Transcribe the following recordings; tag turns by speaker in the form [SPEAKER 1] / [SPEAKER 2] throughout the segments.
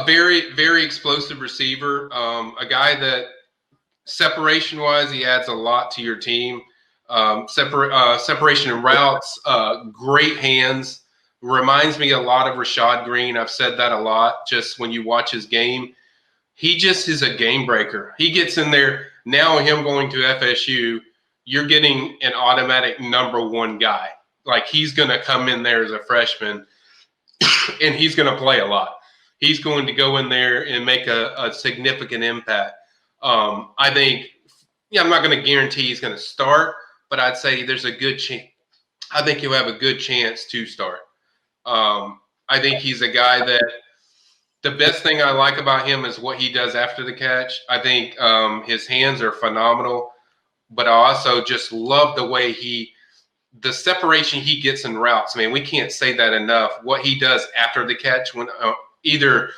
[SPEAKER 1] Very, very explosive receiver. A guy that separation-wise, he adds a lot to your team. Separation and routes, great hands. Reminds me a lot of Rashad Green. I've said that a lot just when you watch his game. He just is a game breaker. He gets in there. Now him going to FSU, you're getting an automatic number one guy. Like he's going to come in there as a freshman, and he's going to play a lot. He's going to go in there and make a significant impact. I think, I'm not going to guarantee he's going to start, but I'd say there's a good chance. I think he'll have a good chance to start. I think he's a guy that the best thing I like about him is what he does after the catch. I think his hands are phenomenal, but I also just love the way the separation he gets in routes. Man, we can't say that enough. What he does after the catch, when either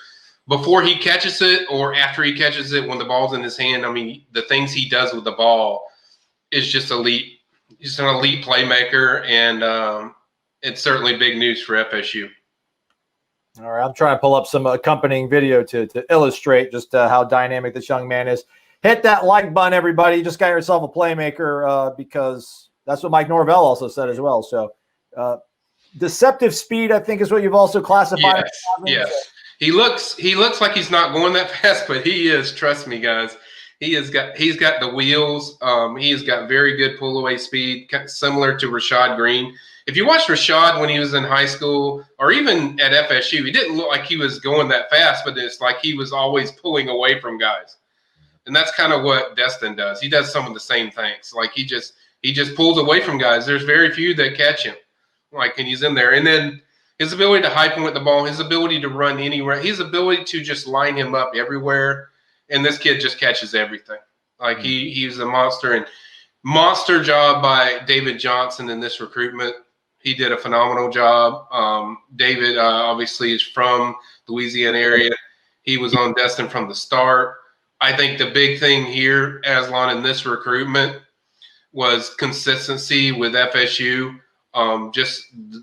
[SPEAKER 1] before he catches it or after he catches it when the ball's in his hand. I mean, the things he does with the ball is just elite. He's an elite playmaker, and it's certainly big news for FSU.
[SPEAKER 2] All right, I'm trying to pull up some accompanying video to illustrate just how dynamic this young man is. Hit that like button, everybody. You just got yourself a playmaker because that's what Mike Norvell also said as well. So deceptive speed, I think, is what you've also classified.
[SPEAKER 1] Yes. He looks like he's not going that fast, but he is. Trust me, guys. He's got the wheels. He's got very good pull away speed, similar to Rashad Green. If you watch Rashad when he was in high school or even at FSU, he didn't look like he was going that fast, but it's like he was always pulling away from guys. And that's kind of what Destyn does. He does some of the same things. Like he just pulls away from guys. There's very few that catch him. Like, and he's in there. And then his ability to high point the ball, his ability to run anywhere, his ability to just line him up everywhere. And this kid just catches everything. Like he's a monster. And monster job by David Johnson in this recruitment. He did a phenomenal job. David obviously is from the Louisiana area. He was on Destyn from the start. I think the big thing here, Aslan, in this recruitment was consistency with FSU. Just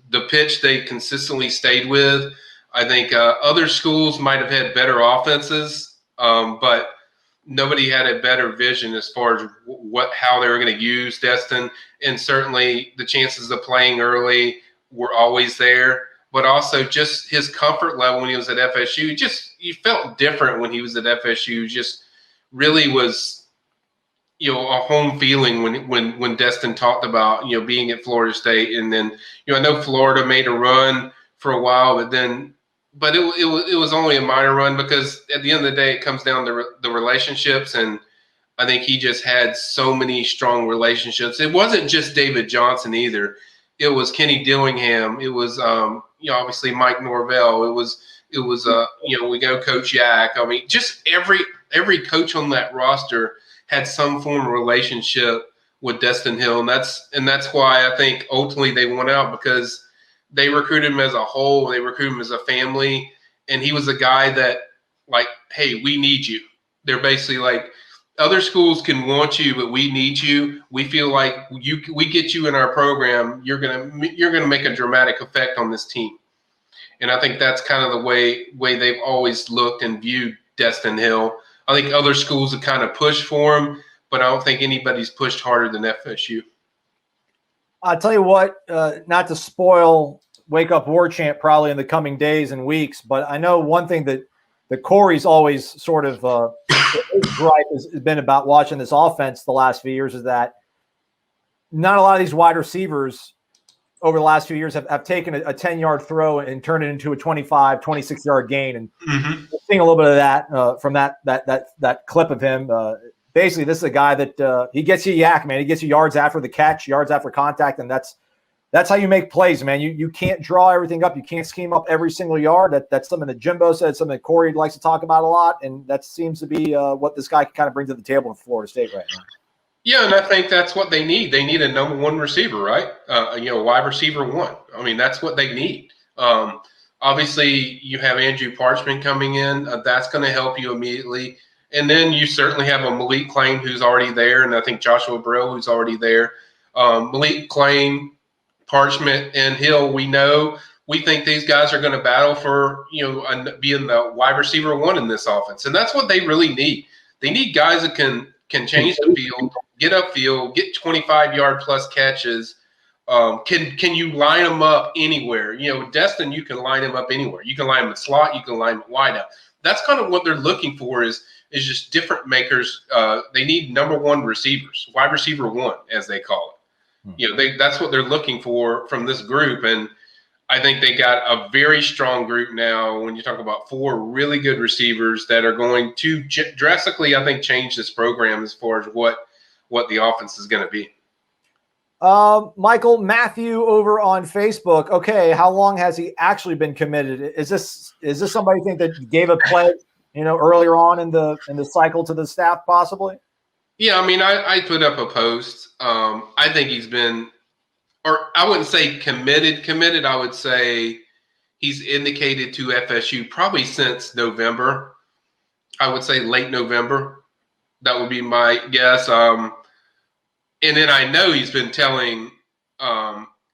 [SPEAKER 1] the pitch they consistently stayed with. I think other schools might have had better offenses, but nobody had a better vision as far as how they were going to use Destyn. And certainly the chances of playing early were always there, but also just his comfort level when he was at FSU. You felt different when he was at FSU. Just really was, a home feeling when Destyn talked about, being at Florida State. And then, I know Florida made a run for a while, but it was only a minor run because at the end of the day, it comes down to the relationships. And I think he just had so many strong relationships. It wasn't just David Johnson either. It was Kenny Dillingham. It was, obviously Mike Norvell. It was we go Coach Yak. I mean, just every coach on that roster had some form of relationship with Destyn Hill. And that's why I think ultimately they won out, because they recruited him as a whole. They recruited him as a family. And he was a guy that, like, hey, we need you. They're basically like, other schools can want you, but we need you. We feel like we get you in our program, you're gonna make a dramatic effect on this team. And I think that's kind of the way they've always looked and viewed Destyn Hill. I think other schools have kind of pushed for him, but I don't think anybody's pushed harder than FSU.
[SPEAKER 2] I'll tell you what, not to spoil Wake Up Warchant probably in the coming days and weeks, but I know one thing that Corey's always sort of his gripe has been about watching this offense the last few years is that not a lot of these wide receivers over the last few years have taken a 10-yard throw and turned it into a 25, 26-yard gain. And seeing a little bit of that from that clip of him. Basically, this is a guy that he gets you yak, man. He gets you yards after the catch, yards after contact, and that's how you make plays, man. You can't draw everything up. You can't scheme up every single yard. That's something that Jimbo said, something that Corey likes to talk about a lot, and that seems to be what this guy can kind of bring to the table in Florida State right now.
[SPEAKER 1] Yeah, and I think that's what they need. They need a number one receiver, right? Wide receiver one. I mean, that's what they need. Obviously, you have Andrew Parchment coming in. That's going to help you immediately. And then you certainly have a Malik Claim who's already there, and I think Joshua Brill who's already there. Malik Claim, Parchment, and Hill, we know we think these guys are going to battle for, being the wide receiver one in this offense. And that's what they really need. They need guys that can change the field, get upfield, get 25-yard plus catches. Can you line them up anywhere? Destyn, you can line him up anywhere. You can line him in slot. You can line him wide out. That's kind of what they're looking for is just different makers. They need number one receivers, wide receiver one, as they call it. That's what they're looking for from this group. And I think they got a very strong group now when you talk about 4 really good receivers that are going to drastically, I think, change this program as far as what the offense is going to be.
[SPEAKER 2] Michael, Matthew over on Facebook. Okay, how long has he actually been committed? Is this somebody you think that gave a pledge, earlier on in the cycle to the staff possibly?
[SPEAKER 1] Yeah, I mean, I put up a post. I think he's been, or I wouldn't say committed. I would say he's indicated to FSU probably since November. I would say late November. That would be my guess. And then I know he's been telling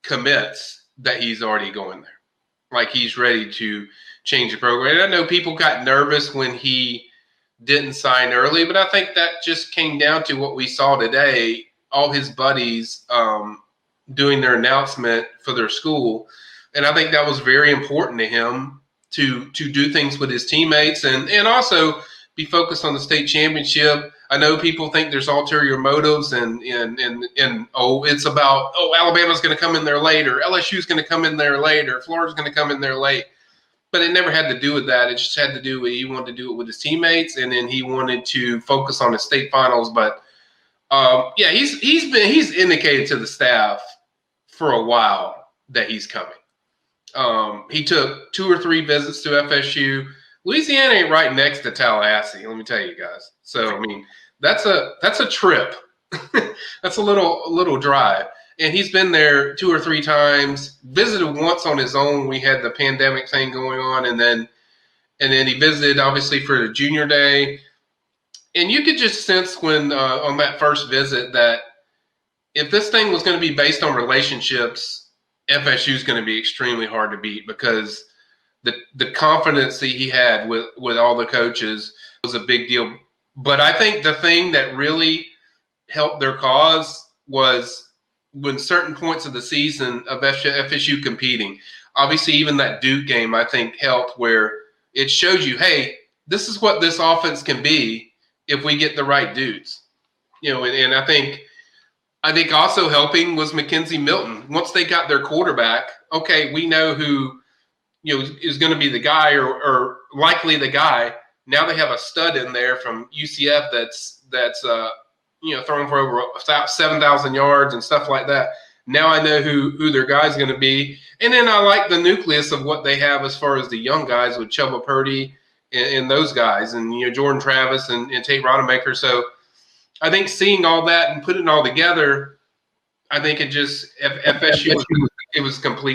[SPEAKER 1] commits that he's already going there. Like he's ready to change the program. And I know people got nervous when he didn't sign early, but I think that just came down to what we saw today. All his buddies doing their announcement for their school. And I think that was very important to him to do things with his teammates and also be focused on the state championship. I know people think there's ulterior motives and it's about, Alabama's going to come in there later, LSU's going to come in there later, Florida's going to come in there late. But it never had to do with that. It just had to do with he wanted to do it with his teammates, and then he wanted to focus on the state finals. But he's indicated to the staff for a while that he's coming. He took 2 or 3 visits to FSU. Louisiana ain't right next to Tallahassee, let me tell you guys. So I mean, that's a trip. That's a little drive. And he's been there 2 or 3 times, visited once on his own. We had the pandemic thing going on, and then he visited obviously for the junior day. And you could just sense when on that first visit that if this thing was going to be based on relationships, FSU is going to be extremely hard to beat because the confidence that he had with all the coaches was a big deal. But I think the thing that really helped their cause was when certain points of the season of FSU competing, obviously even that Duke game, I think helped where it showed you, hey, this is what this offense can be if we get the right dudes. And I think also helping was Mackenzie Milton. Once they got their quarterback, okay, we know who is going to be the guy or likely the guy. Now they have a stud in there from UCF that's throwing for over 7,000 yards and stuff like that. Now I know who their guy's going to be. And then I like the nucleus of what they have as far as the young guys with Chubba Purdy and those guys and, Jordan Travis and Tate Rodemaker. So I think seeing all that and putting it all together, I think it just FSU it was complete.